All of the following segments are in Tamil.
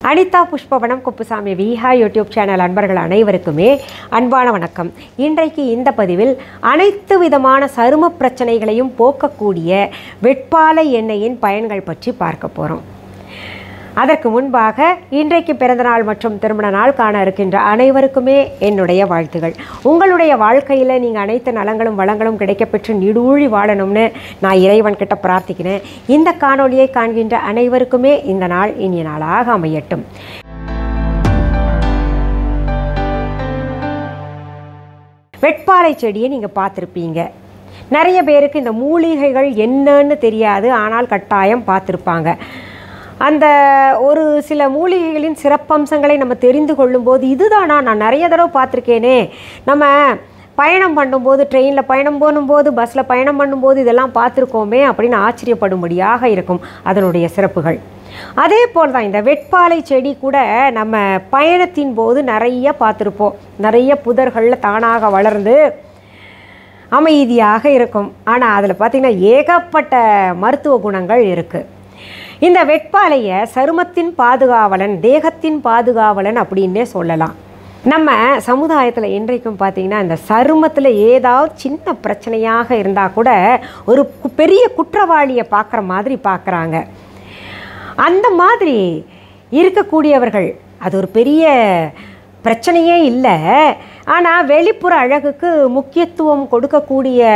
அனிதா புஷ்பவனம் குப்புசாமி விஹா யூடியூப் சேனல் அன்பர்கள் அனைவருக்குமே அன்பான வணக்கம். இன்றைக்கு இந்த பதிவில் அனைத்து விதமான சரும பிரச்சனைகளையும் போக்கக்கூடிய வெட்பாலை எண்ணெயின் பயன்கள் பற்றி பார்க்க போகிறோம். அதற்கு முன்பாக இன்றைக்கு பிறந்தநாள் மற்றும் திருமண நாள் காண இருக்கின்ற அனைவருக்குமே என்னுடைய வாழ்த்துகள். உங்களுடைய வாழ்க்கையில் நீங்கள் அனைத்து நலங்களும் வளங்களும் கிடைக்கப்பெற்று நீடூழி வாழணும்னு நான் இறைவன்கிட்ட பிரார்த்திக்கிறேன். இந்த காணொளியை காண்கின்ற அனைவருக்குமே இந்த நாள் இனிய நாளாக அமையட்டும். வெட்பாலை செடியை நீங்கள் பார்த்துருப்பீங்க. நிறைய பேருக்கு இந்த மூலிகைகள் என்னன்னு தெரியாது, ஆனால் கட்டாயம் பார்த்துருப்பாங்க. அந்த ஒரு சில மூலிகைகளின் சிறப்பம்சங்களை நம்ம தெரிந்து கொள்ளும்போது இதுதானா, நான் நிறைய தடவை பார்த்துருக்கேனே, நம்ம பயணம் பண்ணும்போது, ட்ரெயினில் பயணம் பண்ணும்போது, பஸ்ஸில் பயணம் பண்ணும்போது இதெல்லாம் பார்த்துருக்கோமே அப்படின்னு ஆச்சரியப்படும்படியாக இருக்கும் அதனுடைய சிறப்புகள். அதே போல் தான் இந்த வெட்பாலை செடி கூட நம்ம பயணத்தின் போது நிறைய பார்த்துருப்போம். நிறைய புதர்களில் தானாக வளர்ந்து அமைதியாக இருக்கும். ஆனால் அதில் பார்த்திங்கன்னா ஏகப்பட்ட மருத்துவ குணங்கள் இருக்குது. இந்த வெட்பாலையை சருமத்தின் பாதுகாவலன், தேகத்தின் பாதுகாவலன் அப்படின்னே சொல்லலாம். நம்ம சமுதாயத்தில் இன்றைக்கும் பார்த்திங்கன்னா இந்த சருமத்தில் ஏதாவது சின்ன பிரச்சனையாக இருந்தால் கூட ஒரு பெரிய குற்றவாளியை பார்க்குற மாதிரி பார்க்குறாங்க. அந்த மாதிரி இருக்கக்கூடியவர்கள் அது ஒரு பெரிய பிரச்சனையே இல்லை, ஆனால் வெளிப்புற அழகுக்கு முக்கியத்துவம் கொடுக்கக்கூடிய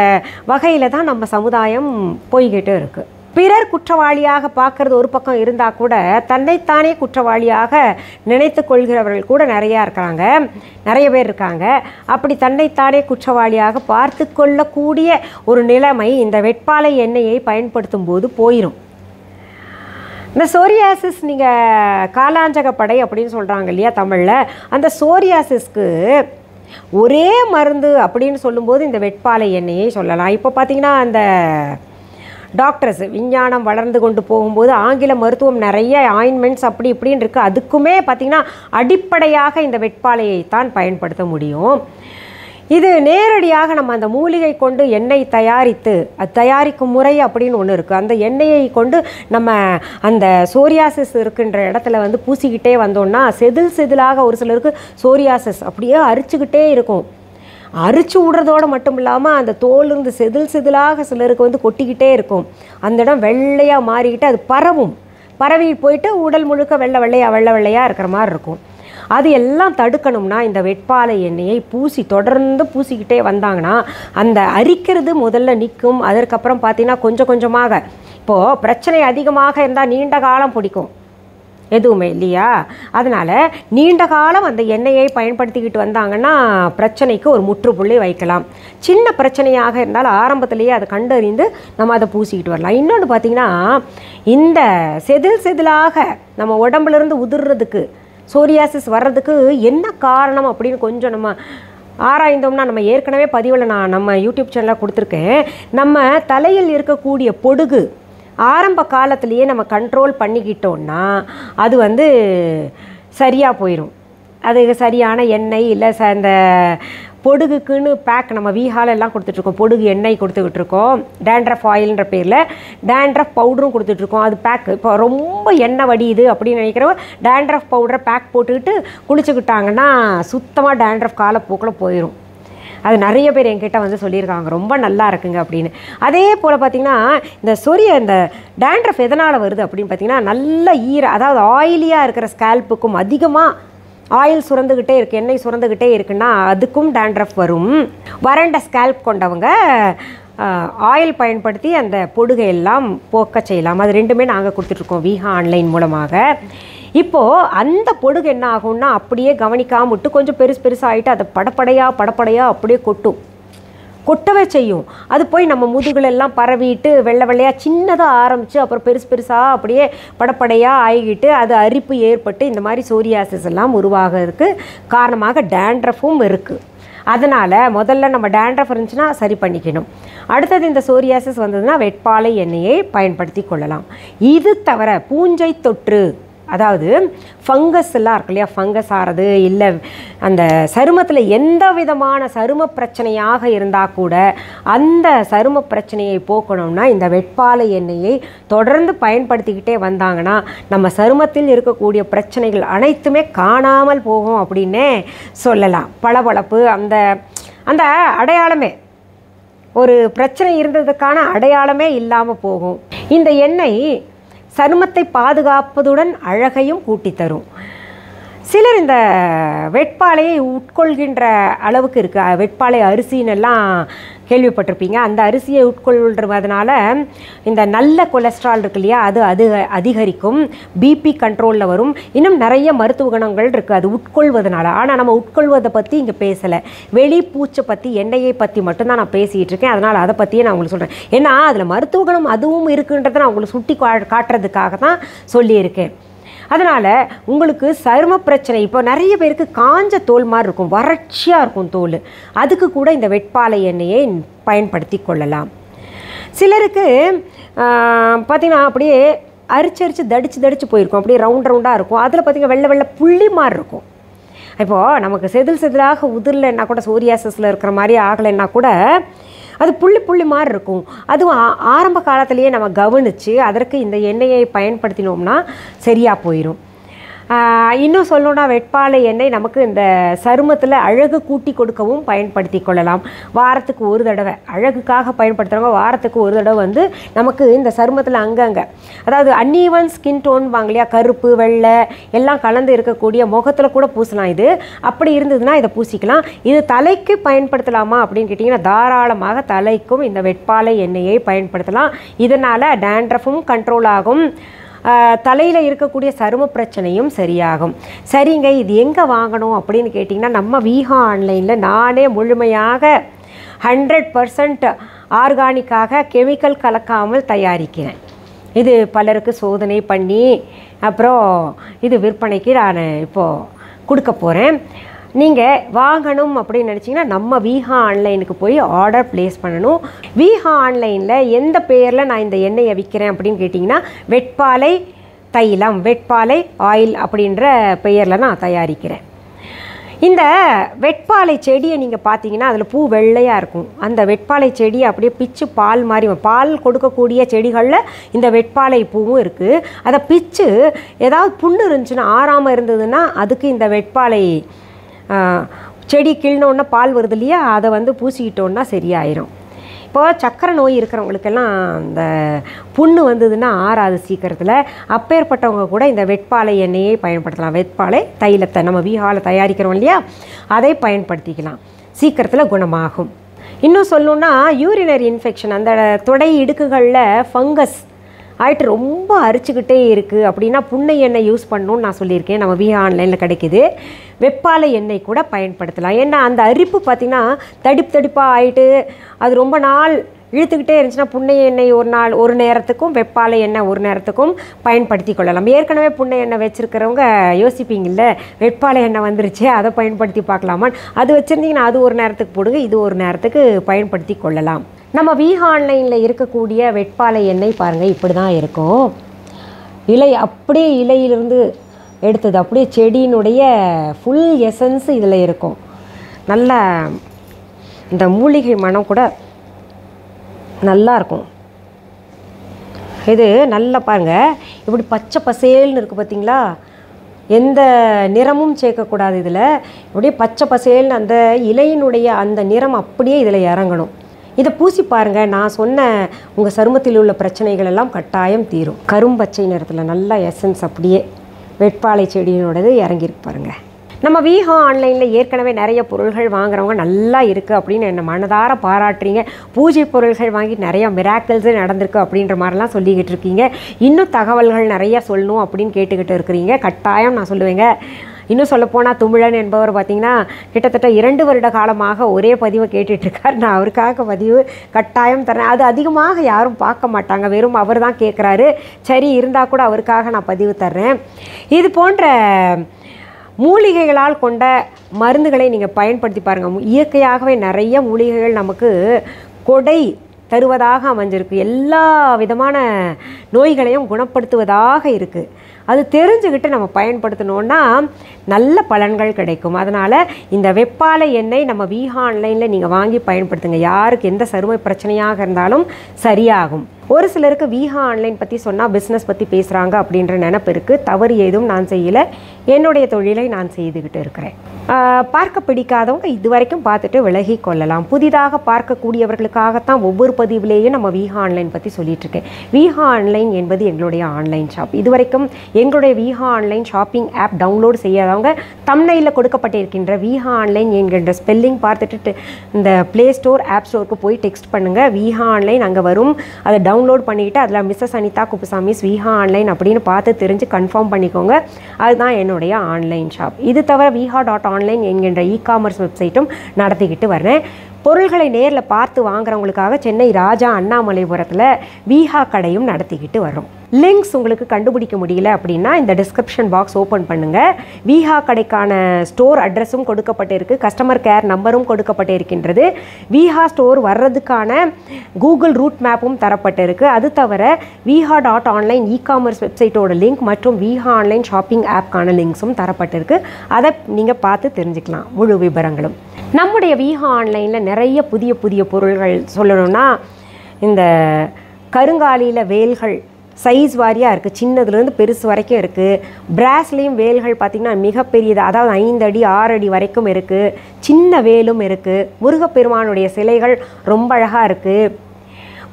வகையில் தான் நம்ம சமுதாயம் போய்கிட்டு இருக்குது. பிறர் குற்றவாளியாக பார்க்குறது ஒரு பக்கம் இருந்தால் கூட தன்னைத்தானே குற்றவாளியாக நினைத்து கொள்கிறவர்கள் கூட நிறையா இருக்காங்க, நிறைய பேர் இருக்காங்க. அப்படி தன்னைத்தானே குற்றவாளியாக பார்த்து கொள்ளக்கூடிய ஒரு நிலைமை இந்த வெட்பாலை எண்ணெயை பயன்படுத்தும் போது போயிடும். இந்த சோரியாசிஸ், நீங்கள் காலாஞ்சகப்படை அப்படின்னு சொல்கிறாங்க இல்லையா தமிழில், அந்த சோரியாசிஸ்க்கு ஒரே மருந்து அப்படின்னு சொல்லும்போது இந்த வெட்பாலை எண்ணெயை சொல்லலாம். இப்போ பார்த்திங்கன்னா அந்த டாக்டர்ஸ் விஞ்ஞானம் வளர்ந்து கொண்டு போகும்போது ஆங்கில மருத்துவம் நிறைய ஆயின்மெண்ட்ஸ் அப்படி இப்படின்னு இருக்குது. அதுக்குமே பார்த்திங்கன்னா அடிப்படையாக இந்த வெட்பாலையை தான் பயன்படுத்த முடியும். இது நேரடியாக நம்ம அந்த மூலிகை கொண்டு எண்ணெய் தயாரித்து, அது தயாரிக்கும் முறை அப்படின்னு ஒன்று இருக்குது. அந்த எண்ணெயை கொண்டு நம்ம அந்த சோரியாசிஸ் இருக்கின்ற இடத்துல வந்து பூசிக்கிட்டே வந்தோம்னா செதில் செதிலாக ஒரு சிலருக்கு சோரியாசிஸ் அப்படியே அரிச்சுக்கிட்டே இருக்கும். அரிச்சு விடுறதோடு மட்டும் இல்லாமல் அந்த தோலிருந்து செதில் செதிலாக சிலருக்கு வந்து கொட்டிக்கிட்டே இருக்கும். அந்த இடம் வெள்ளையாக மாறிக்கிட்டு அது பரவி போயிட்டு உடல் முழுக்க வெள்ளை வெள்ளையாக இருக்கிற மாதிரி இருக்கும். அது எல்லாம் தடுக்கணும்னா இந்த வெட்பாலை எண்ணெயை தொடர்ந்து பூசிக்கிட்டே வந்தாங்கன்னா அந்த அரிக்கிறது முதல்ல நிற்கும். அதற்கப்புறம் பார்த்திங்கன்னா கொஞ்சம் கொஞ்சமாக, இப்போது பிரச்சனை அதிகமாக இருந்தால் நீண்ட காலம் பிடிக்கும் எதுவுமே இல்லையா, அதனால் நீண்ட காலம் அந்த எண்ணெயை பயன்படுத்திக்கிட்டு வந்தாங்கன்னா பிரச்சனைக்கு ஒரு முற்றுப்புள்ளி வைக்கலாம். சின்ன பிரச்சனையாக இருந்தால் ஆரம்பத்திலேயே அதை கண்டறிந்து நம்ம அதை பூசிக்கிட்டு வரலாம். இன்னொன்று பார்த்திங்கன்னா இந்த செதிலாக நம்ம உடம்புலேருந்து உதிர்றதுக்கு, சோரியாசிஸ் வர்றதுக்கு என்ன காரணம் அப்படின்னு கொஞ்சம் நம்ம ஆராய்ந்தோம்னா, நம்ம ஏற்கனவே பதிவில் நான் நம்ம யூடியூப் சேனலில் கொடுத்துருக்கேன். நம்ம தலையில் இருக்கக்கூடிய பொடுகு ஆரம்ப காலத்திலேயே நம்ம கண்ட்ரோல் பண்ணிக்கிட்டோன்னா அது வந்து சரியாக போயிடும். அது சரியான எண்ணெய் இல்லை அந்த பொடுகுக்குன்னு பேக் நம்ம வீஹாலெல்லாம் கொடுத்துட்ருக்கோம். பொடுகு எண்ணெய் கொடுத்துக்கிட்டு இருக்கோம். டேண்ட்ரஃப் ஆயில்ன்ற பேரில் டேண்ட்ரஃப் பவுடரும் கொடுத்துட்ருக்கோம். அது பேக் இப்போ ரொம்ப எண்ணெய் வடியுது அப்படின்னு நினைக்கிறவ டேண்ட்ரஃப் பவுடரை பேக் போட்டுக்கிட்டு குளிச்சுக்கிட்டாங்கன்னா சுத்தமாக டேண்ட்ரஃப் காலப்போக்கில் போயிடும். அது நிறைய பேர் என்கிட்ட வந்து சொல்லியிருக்காங்க, ரொம்ப நல்லா இருக்குங்க அப்படின்னு. அதே போல் பார்த்திங்கன்னா இந்த டேண்ட்ரஃப் எதனால் வருது அப்படின்னு பார்த்திங்கன்னா நல்ல அதாவது ஆயிலியாக இருக்கிற ஸ்கேல்ப்புக்கும் அதிகமாக ஆயில் சுரந்துக்கிட்டே இருக்குது, எண்ணெய் சுரந்துக்கிட்டே இருக்குன்னா அதுக்கும் டேண்ட்ரஃப் வரும். வறண்ட ஸ்கேல்ப் கொண்டவங்க ஆயில் பயன்படுத்தி அந்த பொடுகையெல்லாம் போக்க செய்யலாம். அது ரெண்டுமே நாங்கள் கொடுத்துட்ருக்கோம் விஹா ஆன்லைன் மூலமாக. இப்போது அந்த பொடுகு என்ன ஆகும்னா அப்படியே கவனிக்காமல் விட்டு கொஞ்சம் பெருசாகிட்டு அதை படப்படையாக அப்படியே கொட்டவே செய்யும். அது போய் நம்ம முதுகுலெல்லாம் பரவிட்டு வெள்ளையாக சின்னதாக ஆரம்பித்து அப்புறம் பெருசாக அப்படியே படப்படையாக ஆகிக்கிட்டு அது அரிப்பு ஏற்பட்டு இந்த மாதிரி சோரியாசிஸ் எல்லாம் உருவாகிறதுக்கு காரணமாக டேண்ட்ரஃபும் இருக்குது. அதனால் முதல்ல நம்ம டேண்ட்ரஃப் இருந்துச்சுன்னா சரி பண்ணிக்கணும். அடுத்தது இந்த சோரியாசிஸ் வந்ததுன்னா வெட்பாலை எண்ணெயை பயன்படுத்தி கொள்ளலாம். இது தவிர பூஞ்சை தொற்று அதாவது ஃபங்கஸ் எல்லாம் இருக்கு இல்லையா, ஃபங்கஸ் ஆகிறது இல்லை அந்த சருமத்தில் எந்த விதமான சரும பிரச்சனையாக இருந்தால் கூட அந்த சரும பிரச்சனையை போக்கணும்னா இந்த வெட்பாலை எண்ணெயை தொடர்ந்து பயன்படுத்திக்கிட்டே வந்தாங்கன்னா நம்ம சருமத்தில் இருக்கக்கூடிய பிரச்சனைகள் அனைத்துமே காணாமல் போகும் அப்படின்னே சொல்லலாம். பளபளப்பு அந்த அந்த அடையாளமே, ஒரு பிரச்சனை இருந்ததுக்கான அடையாளமே இல்லாமல் போகும். இந்த எண்ணெய் சருமத்தை பாதுகாப்பதுடன் அழகையும் கூட்டி தரும். சிலர் இந்த வெட்பாலையை உட்கொள்கின்ற அளவுக்கு இருக்குது. வெட்பாலை அரிசின்னெல்லாம் கேள்விப்பட்டிருப்பீங்க. அந்த அரிசியை உட்கொள்றதுனால இந்த நல்ல கொலஸ்ட்ரால் இருக்கு இல்லையா, அது அதிகரிக்கும், பிபி கண்ட்ரோலில் வரும், இன்னும் நிறைய மருத்துவ குணங்கள் இருக்குது அது உட்கொள்வதனால. ஆனால் நம்ம உட்கொள்வதை பற்றி இங்கே பேசலை, வெளிப்பூச்சை பற்றி எண்ணெயை பற்றி மட்டும்தான் நான் பேசிகிட்டு இருக்கேன். அதனால் அதை பற்றியே நான் உங்களுக்கு சொல்கிறேன். ஏன்னா அதில் மருத்துவ குணம் அதுவும் இருக்குன்றதை நான் உங்களுக்கு சுட்டி காட்டுறதுக்காக தான் சொல்லியிருக்கேன். அதனால் உங்களுக்கு சரும பிரச்சனை, இப்போ நிறைய பேருக்கு காஞ்ச தோல் மாதிரி இருக்கும், வறட்சியாக இருக்கும் தோல், அதுக்கு கூட இந்த வெட்பாலை எண்ணெயை பயன்படுத்தி கொள்ளலாம். சிலருக்கு பார்த்திங்கன்னா அப்படியே அரிச்சு தடிச்சு போயிருக்கும், அப்படியே ரவுண்டாக இருக்கும், அதில் பார்த்திங்கன்னா வெள்ளை வெள்ளை புள்ளி மாதிரி இருக்கும். இப்போது நமக்கு செதிலாக உதிரலைன்னா கூட, சோரியாசிஸில் இருக்கிற மாதிரி ஆகலைன்னா கூட அது புள்ளி மாதிரி இருக்கும். அதுவும் ஆரம்ப காலத்திலேயே நம்ம கவனித்து அதற்கு இந்த எண்ணெயை பயன்படுத்தினோம்னா சரியாக போயிடும். இன்னும் சொல்லணும்னா வெட்பாலை எண்ணெய் நமக்கு இந்த சருமத்தில் அழகு கூட்டி கொடுக்கவும் பயன்படுத்தி கொள்ளலாம். வாரத்துக்கு ஒரு தடவை, அழகுக்காக பயன்படுத்துகிறவங்க வாரத்துக்கு ஒரு தடவை வந்து நமக்கு இந்த சருமத்தில் அங்கங்கே, அதாவது அன்ஈவன் ஸ்கின் டோன் வாங்க இல்லையா, கருப்பு வெள்ளை எல்லாம் கலந்து இருக்கக்கூடிய முகத்தில் கூட பூசலாம். இது அப்படி இருந்ததுன்னா இதை பூசிக்கலாம். இது தலைக்கு பயன்படுத்தலாமா அப்படின்னு கேட்டிங்கன்னா தாராளமாக தலைக்கும் இந்த வெட்பாலை எண்ணெயை பயன்படுத்தலாம். இதனால் டேண்ட்ரஃபும் கண்ட்ரோல் ஆகும், தலையில் இருக்கக்கூடிய சரும பிரச்சனையும் சரியாகும். சரிங்க, இது எங்கே வாங்கணும் அப்படின்னு கேட்டிங்கன்னா நம்ம விஹா ஆன்லைனில் நானே முழுமையாக 100% ஆர்கானிக்காக கெமிக்கல் கலக்காமல் தயாரிக்கிறேன். இது பலருக்கு சோதனை பண்ணி அப்புறம் இது விற்பனைக்கு நான் இப்போது கொடுக்க போகிறேன். நீங்கள் வாங்கணும் அப்படின்னு நினச்சிங்கன்னா நம்ம விஹா ஆன்லைனுக்கு போய் ஆர்டர் ப்ளேஸ் பண்ணணும். விஹா ஆன்லைனில் எந்த பேரில் நான் இந்த எண்ணெயை விற்கிறேன் அப்படின்னு கேட்டிங்கன்னா வெட்பாலை தைலம், வெட்பாலை ஆயில் அப்படின்ற பெயரில் நான் தயாரிக்கிறேன். இந்த வெட்பாலை செடியை நீங்கள் பார்த்தீங்கன்னா அதில் பூ வெள்ளையாக இருக்கும். அந்த வெட்பாலை செடியை அப்படியே பிச்சு பால் மாதிரி, பால் கொடுக்கக்கூடிய செடிகளில் இந்த வெட்பாலை பூவும் இருக்குது. அதை பிச்சு ஏதாவது புண்ணு இருந்துச்சுன்னா, ஆறாமல் இருந்ததுன்னா அதுக்கு இந்த வெட்பாலை செடி கிள்னோன்னா பால் வருது இல்லையா, அதை வந்து பூசிக்கிட்டோன்னா சரியாயிரும். இப்போது சக்கரை நோய் இருக்கிறவங்களுக்கெல்லாம் இந்த புண்ணு வந்ததுன்னா ஆறாது சீக்கிரத்தில். அப்பேற்பட்டவங்க கூட இந்த வெட்பாலை எண்ணெயை பயன்படுத்தலாம். வெட்பாலை தைலத்தை நம்ம விஹாவில் தயாரிக்கிறோம் இல்லையா, அதை பயன்படுத்திக்கலாம், சீக்கிரத்தில் குணமாகும். இன்னும் சொல்லணுன்னா யூரினரி இன்ஃபெக்ஷன், அந்த தொடை இடுக்குகளில் ஃபங்கஸ் ஆகிட்டு ரொம்ப அரிச்சுக்கிட்டே இருக்குது அப்படின்னா புண்ணை எண்ணெய் யூஸ் பண்ணணும்னு நான் சொல்லியிருக்கேன். நம்ம விஹா ஆன்லைனில் கிடைக்கிது. வெப்பாலை எண்ணெய் கூட பயன்படுத்தலாம். ஏன்னா அந்த அரிப்பு பார்த்திங்கன்னா தடிப்பாக ஆகிட்டு அது ரொம்ப நாள் இழுத்துக்கிட்டே இருந்துச்சுன்னா புண்ணை எண்ணெய் ஒரு நேரத்துக்கும் வெப்பாலை எண்ணெய் ஒரு நேரத்துக்கும் பயன்படுத்தி கொள்ளலாம். ஏற்கனவே புண்ணை எண்ணெய் வச்சுருக்கிறவங்க யோசிப்பீங்கள்ல, வெப்பாலை எண்ணெய் வந்துருச்சு அதை பயன்படுத்தி பார்க்கலாமா, அது வச்சுருந்தீங்கன்னா அது ஒரு நேரத்துக்கு போடுங்க, இது ஒரு நேரத்துக்கு பயன்படுத்தி கொள்ளலாம். நம்ம விஹா ஆன்லைனில் இருக்கக்கூடிய வெட்பாலை எண்ணெய் பாருங்கள், இப்படி தான் இருக்கும். இலை அப்படியே இலையிலிருந்து எடுத்தது, அப்படியே செடியினுடைய ஃபுல் எசன்ஸ் இதில் இருக்கும். நல்ல இந்த மூலிகை மனம் கூட நல்லா இருக்கும். இது நல்லா பாருங்கள், இப்படி பச்சை பசேல்னு இருக்குது பார்த்தீங்களா, எந்த நிறமும் சேர்க்கக்கூடாது இதில். இப்படியே பச்சை பசேல்னு அந்த இலையினுடைய அந்த நிறம் அப்படியே இதில் இறங்கணும். இதை பூசி பாருங்கள், நான் சொன்ன உங்கள் சருமத்தில் உள்ள பிரச்சனைகள் எல்லாம் கட்டாயம் தீரும். கரும்பச்சை நிறத்தில் நல்லா எசன்ஸ் அப்படியே வெட்பாலை செடியினோடது இறங்கியிருக்கு பாருங்கள். நம்ம விஹா ஆன்லைனில் ஏற்கனவே நிறைய பொருள்கள் வாங்குறவங்க நல்லா இருக்குது அப்படின்னு என்னை மனதார பாராட்டுறீங்க. பூஜை பொருள்கள் வாங்கி நிறைய மிராக்கிள்ஸே நடந்திருக்கு அப்படின்ற மாதிரிலாம் சொல்லிக்கிட்டு இருக்கீங்க. இன்னும் தகவல்கள் நிறையா சொல்லணும் அப்படின்னு கேட்டுக்கிட்டு இருக்கிறீங்க. கட்டாயம் நான் சொல்லுவேங்க. இன்னும் சொல்லப்போனால் துமிழன் என்பவர் பார்த்திங்கன்னா கிட்டத்தட்ட 2 வருட காலமாக ஒரே பதிவை கேட்டுட்ருக்கார். நான் அவருக்காக பதிவு கட்டாயம் தரேன். அது அதிகமாக யாரும் பார்க்க மாட்டாங்க, வெறும் அவர் தான் கேட்குறாரு. சரி, இருந்தால் கூட அவருக்காக நான் பதிவு தர்றேன். இது போன்ற மூலிகைகளால் கொண்ட மருந்துகளை நீங்கள் பயன்படுத்தி பாருங்கள். இயற்கையாகவே நிறைய மூலிகைகள் நமக்கு கொடை தருவதாக அமைஞ்சிருக்கு. எல்லா விதமான நோய்களையும் குணப்படுத்துவதாக இருக்குது. அது தெரிஞ்சுக்கிட்டு நம்ம பயன்படுத்தணுன்னா நல்ல பலன்கள் கிடைக்கும். அதனால் இந்த வெப்பாலை எண்ணெய் நம்ம விஹா ஆன்லைனில் நீங்கள் வாங்கி பயன்படுத்துங்க. யாருக்கு எந்த சருமை பிரச்சனையாக இருந்தாலும் சரியாகும். ஒரு சிலருக்கு விஹா ஆன்லைன் பற்றி சொன்னால் பிஸ்னஸ் பற்றி பேசுகிறாங்க அப்படின்ற நினைப்பு இருக்குது. தவறு ஏதும் நான் செய்யலை, என்னுடைய தொழிலை நான் செய்துக்கிட்டு இருக்கிறேன். பார்க்க பிடிக்காதவங்க இதுவரைக்கும் பார்த்துட்டு விலகி கொள்ளலாம். புதிதாக பார்க்கக்கூடியவர்களுக்காகத்தான் ஒவ்வொரு பதிவிலேயும் நம்ம விஹா ஆன்லைன் பற்றி சொல்லிகிட்ருக்கேன். விஹா ஆன்லைன் என்பது எங்களுடைய ஆன்லைன் ஷாப். இதுவரைக்கும் எங்களுடைய Viha online shopping app download செய்யாதவங்க தம்ப்நெயிலில் கொடுக்கப்பட்டிருக்கின்ற விஹா ஆன்லைன் என்கின்ற ஸ்பெல்லிங் பார்த்துட்டு இந்த ப்ளே ஸ்டோர் ஆப் ஸ்டோருக்கு போய் டெக்ஸ்ட் பண்ணுங்கள், விஹா ஆன்லைன் அங்கே வரும். அதை டவுன்லோட் பண்ணிவிட்டு அதில் மிஸ்ஸஸ் அனிதா குப்புசாமிஸ் விஹா ஆன்லைன் அப்படின்னு பார்த்து தெரிஞ்சு கன்ஃபார்ம் பண்ணிக்கோங்க. அதுதான் என்னுடைய ஆன்லைன் ஷாப். இது தவிர viha.online என்கின்ற இ-காமர்ஸ் வெப்சைட்டும் நடத்திக்கிட்டு வரேன். பொருள்களை நேரில் பார்த்து வாங்குறவங்களுக்காக சென்னை ராஜா அண்ணாமலைபுரத்தில் விஹா கடையும் நடத்திக்கிட்டு வரோம். லிங்க்ஸ் உங்களுக்கு கண்டுபிடிக்க முடியல அப்படின்னா இந்த டிஸ்கிரிப்ஷன் பாக்ஸ் ஓப்பன் பண்ணுங்கள். விஹா கடைக்கான ஸ்டோர் அட்ரஸும் கொடுக்கப்பட்டிருக்கு, கஸ்டமர் கேர் நம்பரும் கொடுக்கப்பட்டிருக்கின்றது. விஹா ஸ்டோர் வர்றதுக்கான கூகுள் ரூட் மேப்பும் தரப்பட்டிருக்கு. அது தவிர viha.online இ-காமர்ஸ் வெப்சைட்டோட லிங்க் மற்றும் விஹா ஆன்லைன் ஷாப்பிங் ஆப்கான லிங்க்ஸும் தரப்பட்டிருக்கு. அதை நீங்கள் பார்த்து தெரிஞ்சுக்கலாம் முழு விவரங்களும். நம்முடைய விஹா ஆன்லைனில் நிறைய புதிய புதிய பொருள்கள் சொல்லணும்னா, இந்த கருங்காலியில் வேல்கள் சைஸ் வாரியாக இருக்குது, சின்னதுலேருந்து பெருசு வரைக்கும் இருக்குது. பிராஸ்லேயும் வேல்கள் பார்த்திங்கன்னா மிகப்பெரியது, அதாவது 5 அடி 6 அடி வரைக்கும் இருக்குது. சின்ன வேலும் இருக்குது. முருகப்பெருமானுடைய சிலைகள் ரொம்ப அழகாக இருக்குது.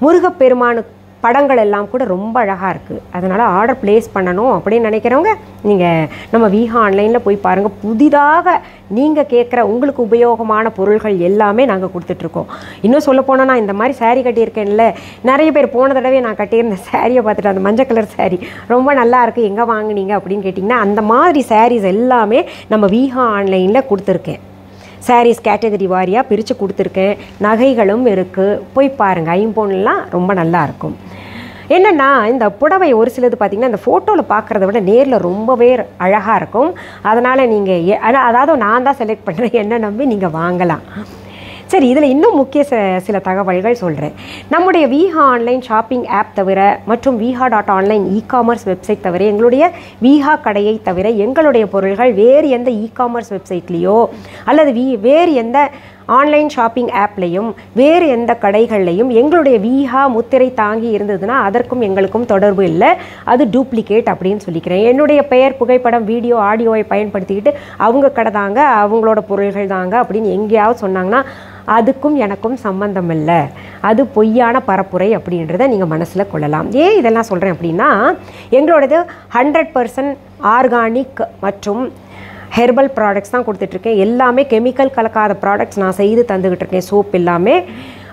முருகப்பெருமானு படங்கள் எல்லாம் கூட ரொம்ப அழகாக இருக்குது. அதனால் ஆர்டர் ப்ளேஸ் பண்ணணும் அப்படின்னு நினைக்கிறவங்க நீங்கள் நம்ம விஹா ஆன்லைனில் போய் பாருங்கள். புதிதாக நீங்கள் கேட்குற உங்களுக்கு உபயோகமான பொருள்கள் எல்லாமே நாங்கள் கொடுத்துட்ருக்கோம். இன்னும் சொல்ல போனால் நான் இந்த மாதிரி சாரீ கட்டியிருக்கேன்ல, நிறைய பேர் போன தடவை நான் கட்டியிருந்த சாரியை பார்த்துட்டு அந்த மஞ்சள் கலர் சாரீ ரொம்ப நல்லா இருக்குது, எங்கே வாங்கினீங்க அப்படின்னு கேட்டிங்கன்னா அந்த மாதிரி சாரீஸ் எல்லாமே நம்ம விஹா ஆன்லைனில் கொடுத்துருக்கேன். சாரீஸ் கேட்டகரி வாரியாக பிரித்து கொடுத்துருக்கேன். நகைகளும் இருக்குது, போய் பாருங்கள். ஐம்பொன்லாம் ரொம்ப நல்லாயிருக்கும். என்னென்னா இந்த புடவை ஒரு சிலது பார்த்திங்கன்னா இந்த ஃபோட்டோவில் பார்க்குறத விட நேரில் ரொம்பவே அழகாக இருக்கும். அதனால் நீங்கள் அதாவது நான் தான் செலக்ட் பண்ணுறேன், என்ன நம்பி நீங்கள் வாங்கலாம். சரி, இதில் இன்னும் முக்கிய சில தகவல்கள் சொல்கிறேன். நம்முடைய விஹா ஆன்லைன் ஷாப்பிங் ஆப் தவிர மற்றும் viha.online இ-காமர்ஸ் வெப்சைட் தவிர எங்களுடைய விஹா கடையை தவிர எங்களுடைய பொருள்கள் வேறு எந்த இ-காமர்ஸ் வெப்சைட்லேயோ அல்லது வேறு எந்த ஆன்லைன் ஷாப்பிங் ஆப்லேயும் வேறு எந்த கடைகள்லையும் எங்களுடைய விஹா முத்திரை தாங்கி இருந்ததுன்னா அதற்கும் எங்களுக்கும் தொடர்பு இல்லை, அது டூப்ளிகேட் அப்படின்னு சொல்லிக்கிறேன். என்னுடைய பெயர், புகைப்படம், வீடியோ, ஆடியோவை பயன்படுத்திக்கிட்டு அவங்க கடை தாங்க, அவங்களோட பொருள்கள் தாங்க அப்படின்னு எங்கேயாவது சொன்னாங்கன்னா அதுக்கும் எனக்கும் சம்பந்தம் இல்லை, அது பொய்யான பரப்புரை அப்படின்றத நீங்கள் மனசில் கொள்ளலாம். ஏன் இதெல்லாம் சொல்கிறேன் அப்படின்னா, எங்களோடது 100% ஆர்கானிக் மற்றும் ஹெர்பல் ப்ராடக்ட்ஸ் தான் கொடுத்துட்ருக்கேன். எல்லாமே கெமிக்கல் கலக்காத ப்ராடக்ட்ஸ் நான் செய்து தந்துக்கிட்டு இருக்கேன், சோப் எல்லாமே.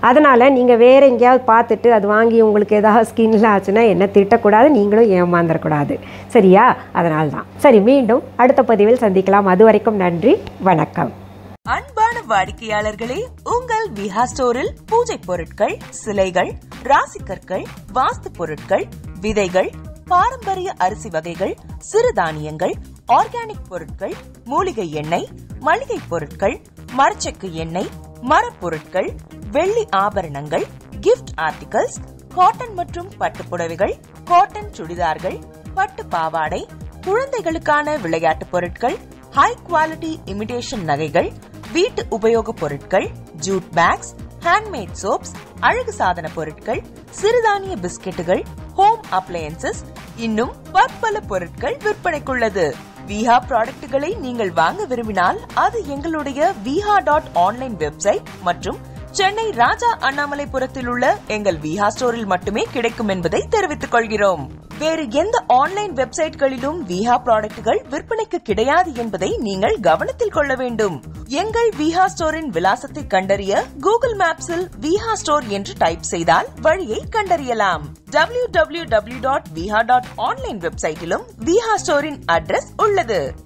அதனால் நீங்கள் வேறு எங்கேயாவது பார்த்துட்டு அது வாங்கி உங்களுக்கு ஏதாவது ஸ்கின்ல ஆச்சுன்னா என்ன திட்டக்கூடாது, நீங்களும் ஏமாந்துடக்கூடாது, சரியா? அதனால தான். சரி, மீண்டும் அடுத்த பதிவில் சந்திக்கலாம். அது வரைக்கும் நன்றி, வணக்கம். அன்பான வாடிக்கையாளர்களே, உங்கள் விஹா ஸ்டோரில் பூஜை பொருட்கள், சிலைகள், ராசிக்கற்கள், வாஸ்து பொருட்கள், விதைகள், பாரம்பரிய அரிசி வகைகள், சிறுதானியங்கள், ஆர்கானிக் பொருட்கள், மூலிகை எண்ணெய், மளிகை பொருட்கள், மரச்செக்கு எண்ணெய், மரப்பொருட்கள், வெள்ளி ஆபரணங்கள், கிஃப்ட் ஆர்டிகல்ஸ், காட்டன் மற்றும் பட்டு புடவைகள், காட்டன் சுடிதார்கள், பட்டு பாவாடை, குழந்தைகளுக்கான விளையாட்டு பொருட்கள், ஹை குவாலிட்டி இமிடேஷன் நகைகள், வீட்டு உபயோக பொருட்கள், ஜூட் பேக்ஸ், ஹேண்ட்மேட் சோப்ஸ், அழகு சாதன பொருட்கள், சிறுதானிய பிஸ்கெட்டுகள், ஹோம் அப்ளையன்சஸ், இன்னும் பற்பல பொருட்கள் விற்பனைக்குள்ளது. விஹா ப்ராடக்ட்களை நீங்கள் வாங்க விரும்பினால் அது எங்களுடைய viha.online வெப்சைட் மற்றும் சென்னை ராஜா அண்ணாமலைபுரத்தில் உள்ள எங்கள் விஹா ஸ்டோரில் மட்டுமே கிடைக்கும் என்பதை தெரிவித்துக் கொள்கிறோம். வேறு எந்த ஆன்லைன் வெப்சைட்களிலும் விஹா ப்ராடக்ட்கள் விற்பனைக்கு கிடையாது என்பதை நீங்கள் கவனத்தில் கொள்ள வேண்டும். எங்கள் விஹா ஸ்டோரின் விலாசத்தை கண்டறிய கூகுள் மேப்ஸில் விஹா ஸ்டோர் என்று டைப் செய்தால் வழியை கண்டறியலாம். www.viha.online வெப்சைட்டிலும் விஹா ஸ்டோரின் அட்ரஸ் உள்ளது.